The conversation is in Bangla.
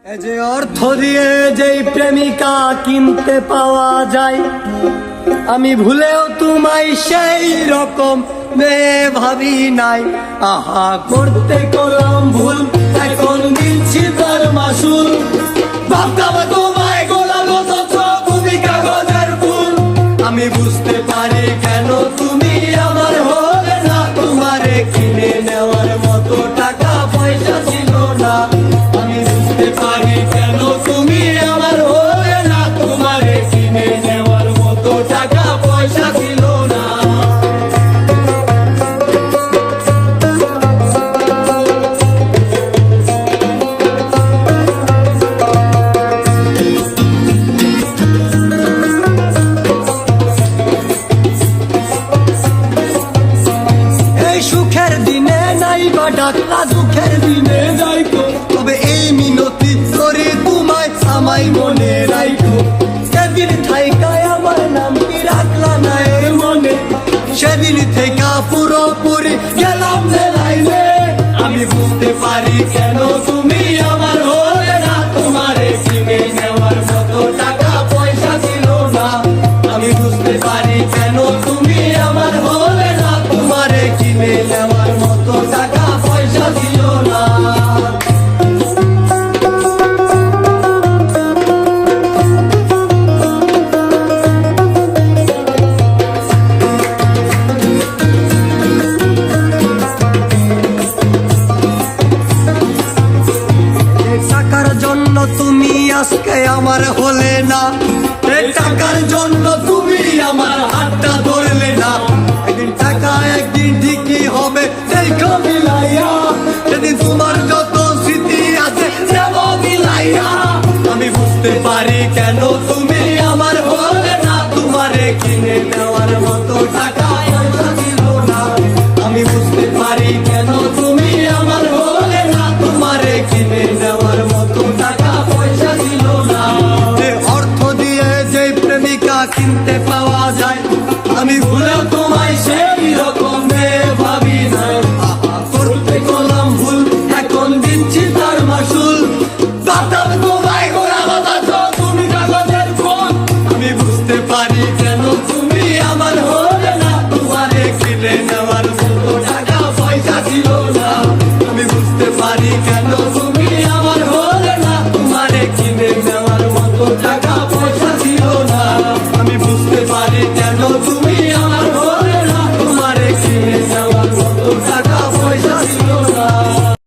এই যে অর্থ দিয়ে যেই প্রেমিকা কিনতে পাওয়া যায়, আমি ভুলেও তোমায় সেই রকম মেয়ে ভাবি নাই। আহা করতে করলাম ভুল, এখন দিচ্ছি তার মাসুল। ভাবতাম তোমায় গোলাম অথচ তুমি কাগজের ফুল। আমি বুঝতে পারি কেন তুমি আমার হলে না, তোমারে কিনে নেওয়ার মতো টাকা পয়সা ছিল না। আমি বুঝতে পারি কেন তুমি আমার হলে না, তোমারে কিনে নেওয়ার মতো টাকা পয়সা ছিল না। সুখের দিনে নাই বা ডাকলা, দুঃখের দিনে যাইতো, তবে এই মিনতি করে তোমায় আমায় মনে রাখো। সেদিন থাইকায় আমার নাম কি রাখলা না এই মনে, সেদিন থেকে পুরোপুরি গেলাম লাইলে। আমি বুঝতে পারি কেন তুমি আমার হলে না, তোমারে কিনে নেওয়ার মতো টাকা পয়সা ছিল না। আমি বুঝতে পারি কেন তুমি আমার হলে না, তোমারে কিনে নেওয়ার মতো টাকা পয়সা ছিল না। টাকার জন্য তুমি আজকে আমার হলে না, এই টাকার জন্য তুমি আমার হাতটা ধরলে না। একদিন টাকা একদিন ঠিকই হবে দেখো মিলাইয়া, সেদিন তোমার যত স্মৃতি আছে দেব মিলাইয়া। আমি বুঝতে পারি কেন তুমি আমার হলে না, তোমারে কিনে নেওয়ার মতো টাকা পয়সা ছিল না। আমি বুঝতে পারি কেন তুমি আমার হলে না, তোমারে কিনে নেওয়ার মতো টাকা পয়সা ছিল না। যে অর্থ দিয়ে যে প্রেমিকা কিনতে পাওয়া যায়, আমি ভুলেও তোমায় সেই রকম মেয়ে ভাবি নাই। আহা করতে করলাম ভুল, এখন দিচ্ছি তার মাসুল। ভাবতাম তোমায় গোলাম অথচ তুমি কাগজের ফুল। আমি বুঝতে পারি কেন তুমি আমার হলে না, তোমারে কিনে নেওয়ার মতো টাকা পয়সা ছিল না। আমি বুঝতে পারি কেন